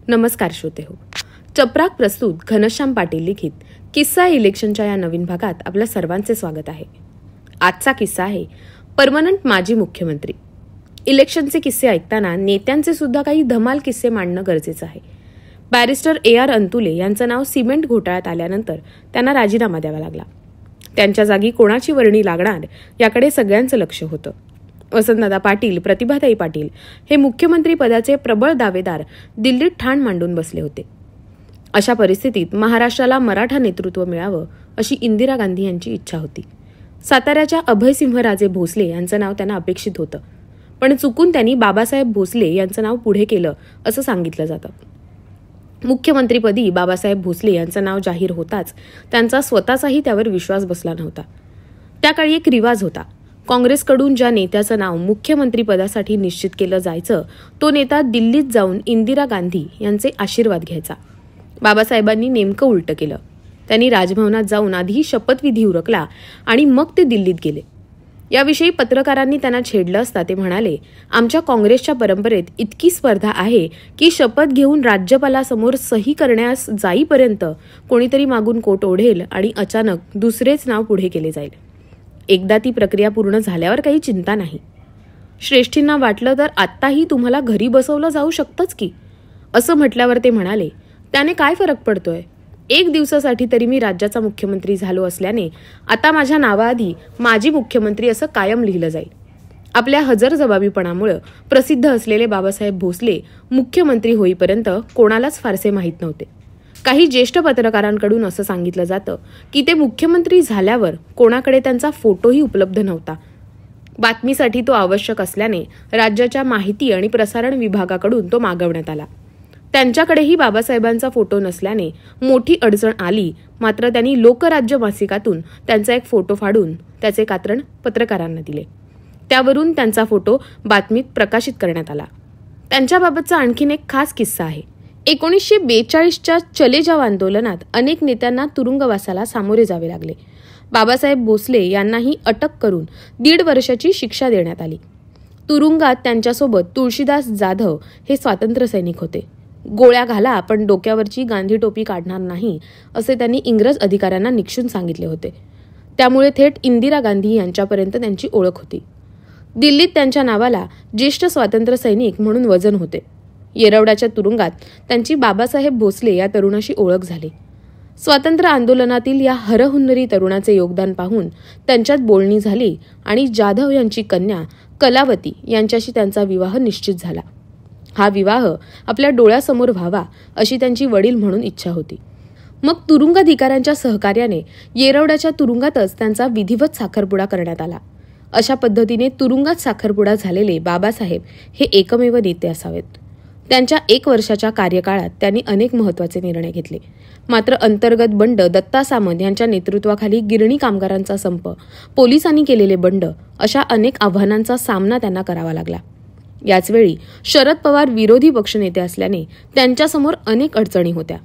नमस्कार श्रोते हो. चपराक प्रस्तुत घनश्याम पाटील लिखित किस्सा इलेक्शनच्या या नवीन भागात आपल्या सर्वांचे स्वागत आहे. आजचा किस्सा आहे परमनंट माजी मुख्यमंत्री. इलेक्शनचे किस्से ऐकताना नेत्यांचे सुद्धा काही धमाल किस्से मांडणं गरजेचं आहे. बॅरिस्टर AR अंतुले यांचं नाव सिमेंट घोटाळ्यात आल्यानंतर त्यांना राजीनामा द्यावा लागला. त्यांच्या जागी कोणाची वर्णी लागणार याकडे सगळ्यांचं लक्ष होतं. वसंतदादा पाटील, प्रतिभाताई पाटील हे मुख्यमंत्री पदाचे प्रबळ दावेदार दिल्लीत ठाण मांडून बसले होते. अशा परिस्थितीत महाराष्ट्राला मराठा नेतृत्व मिळावं अशी इंदिरा गांधी यांची इच्छा होती. साताऱ्याच्या अभयसिंहराजे भोसले यांचं नाव त्यांना अपेक्षित होतं, पण चुकून त्यांनी बाबासाहेब भोसले यांचं नाव पुढे केलं असं सांगितलं जातं. मुख्यमंत्रीपदी बाबासाहेब भोसले यांचं नाव जाहीर होताच त्यांचा स्वतःचाही त्यावर विश्वास बसला नव्हता. त्या काळी एक रिवाज होता. काँग्रेसकडून ज्या नेत्याचं नाव मुख्यमंत्रीपदासाठी निश्चित केलं जायचं तो नेता दिल्लीत जाऊन इंदिरा गांधी यांचे आशीर्वाद घ्यायचा. बाबासाहेबांनी नेमकं उलटं केलं. त्यांनी राजभवनात जाऊन आधी शपथविधी उरकला आणि मग ते दिल्लीत गेले. याविषयी पत्रकारांनी त्यांना छेडलं असता ते म्हणाले, आमच्या काँग्रेसच्या परंपरेत इतकी स्पर्धा आहे की शपथ घेऊन राज्यपालासमोर सही करण्यास जाईपर्यंत कोणीतरी मागून कोट ओढेल आणि अचानक दुसरेच नाव पुढे केले जाईल. एकदा ती प्रक्रिया पूर्ण झाल्यावर काही चिंता नाही. श्रेष्ठींना वाटलं तर आत्ताही तुम्हाला घरी बसवलं जाऊ शकतंच की, असं म्हटल्यावर ते म्हणाले, त्याने काय फरक पडतोय? 1 दिवसासाठी तरी मी राज्याचा मुख्यमंत्री झालो असल्याने आता माझ्या नावाआधी माजी मुख्यमंत्री असं कायम लिहिलं जाईल. आपल्या हजरजबाबीपणामुळे प्रसिद्ध असलेले बाबासाहेब भोसले मुख्यमंत्री होईपर्यंत कोणालाच फारसे माहीत नव्हते. काही ज्येष्ठ पत्रकारांकडून असं सांगितलं जातं की ते मुख्यमंत्री झाल्यावर कोणाकडे त्यांचा फोटोही उपलब्ध नव्हता. बातमीसाठी तो आवश्यक असल्याने राज्याच्या माहिती आणि प्रसारण विभागाकडून तो मागवण्यात आला. त्यांच्याकडेही बाबासाहेबांचा फोटो नसल्याने मोठी अडचण आली. मात्र त्यांनी लोकराज्य मासिकातून त्यांचा एक फोटो फाडून त्याचे कात्रण पत्रकारांना दिले. त्यावरून त्यांचा फोटो बातमीत प्रकाशित करण्यात आला. त्यांच्याबाबतचा आणखीन एक खास किस्सा आहे. 1942च्या चले जाव आंदोलनात अनेक नेत्यांना तुरुंगवासाला सामोरे जावे लागले. बाबासाहेब भोसले यांनाही अटक करून 1.5 वर्षाची शिक्षा देण्यात आली. तुरुंगात त्यांच्यासोबत तुळशीदास जाधव हे स्वातंत्र्य सैनिक होते. गोळ्या घाला पण डोक्यावरची गांधी टोपी काढणार नाही असे त्यांनी इंग्रज अधिकाऱ्यांना निक्षून सांगितले होते. त्यामुळे थेट इंदिरा गांधी यांच्यापर्यंत त्यांची ओळख होती. दिल्लीत त्यांच्या नावाला ज्येष्ठ स्वातंत्र्य सैनिक म्हणून वजन होते. येरवड्याच्या तुरुंगात त्यांची बाबासाहेब भोसले या तरुणाशी ओळख झाली. स्वातंत्र्य आंदोलनातील या हरहुन्नरी तरुणाचे योगदान पाहून त्यांच्यात बोलणी झाली आणि जाधव यांची कन्या कलावती यांच्याशी त्यांचा विवाह निश्चित झाला. हा विवाह आपल्या डोळ्यासमोर व्हावा अशी त्यांची वडील म्हणून इच्छा होती. मग तुरुंगाधिकाऱ्यांच्या सहकार्याने येरवड्याच्या तुरुंगातच त्यांचा विधिवत साखरपुडा करण्यात आला. अशा पद्धतीने तुरुंगात साखरपुडा झालेले बाबासाहेब हे एकमेव नेते असावेत. त्यांच्या 1 वर्षाच्या कार्यकाळात त्यांनी अनेक महत्त्वाचे निर्णय घेतले. मात्र अंतर्गत बंड, दत्ता सामंत यांच्या नेतृत्वाखाली गिरणी कामगारांचा संप, पोलिसांनी केलेले बंड अशा अनेक आव्हानांचा सामना त्यांना करावा लागला. याचवेळी शरद पवार विरोधी पक्षनेते असल्याने त्यांच्यासमोर अनेक अडचणी होत्या.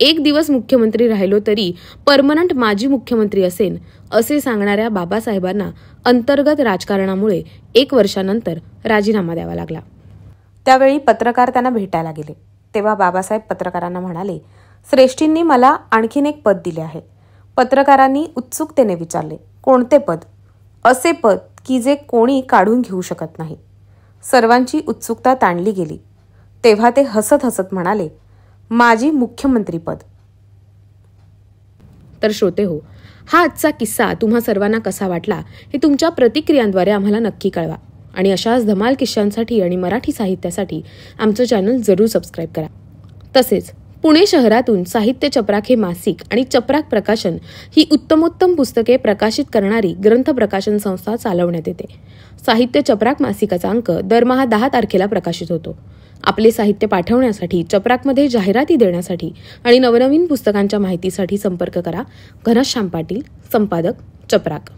1 दिवस मुख्यमंत्री राहिलो तरी परमनंट माजी मुख्यमंत्री असेन असे सांगणाऱ्या बाबासाहेबांना अंतर्गत राजकारणामुळे 1 वर्षानंतर राजीनामा द्यावा लागला. त्यावेळी पत्रकार त्यांना भेटायला गेले. तेव्हा बाबासाहेब पत्रकारांना म्हणाले, श्रेष्ठींनी मला आणखीन एक पद दिले आहे. पत्रकारांनी उत्सुकतेने विचारले, कोणते पद? असे पद की जे कोणी काढून घेऊ शकत नाही. सर्वांची उत्सुकता ताणली गेली. तेव्हा ते हसत हसत म्हणाले, माजी मुख्यमंत्री पद. तर श्रोते हो, हा आजचा किस्सा तुम्हा सर्वांना कसा वाटला हे तुमच्या प्रतिक्रियांद्वारे आम्हाला नक्की कळवा. आणि अशाच धमाल किस्सांसाठी आणि मराठी साहित्यासाठी आमचं चॅनल जरूर सबस्क्राईब करा. तसेच पुणे शहरातून साहित्य चपराक हे मासिक आणि चपराक प्रकाशन ही उत्तमोत्तम पुस्तके प्रकाशित करणारी ग्रंथ प्रकाशन संस्था चालवण्यात येते. साहित्य चपराक मासिकाचा अंक दरमहा 10 तारखेला प्रकाशित होतो. आपले साहित्य पाठवण्यासाठी, चपराकमध्ये जाहिराती देण्यासाठी आणि नवनवीन पुस्तकांच्या माहितीसाठी संपर्क करा. घनश्याम पाटील, संपादक, चपराक.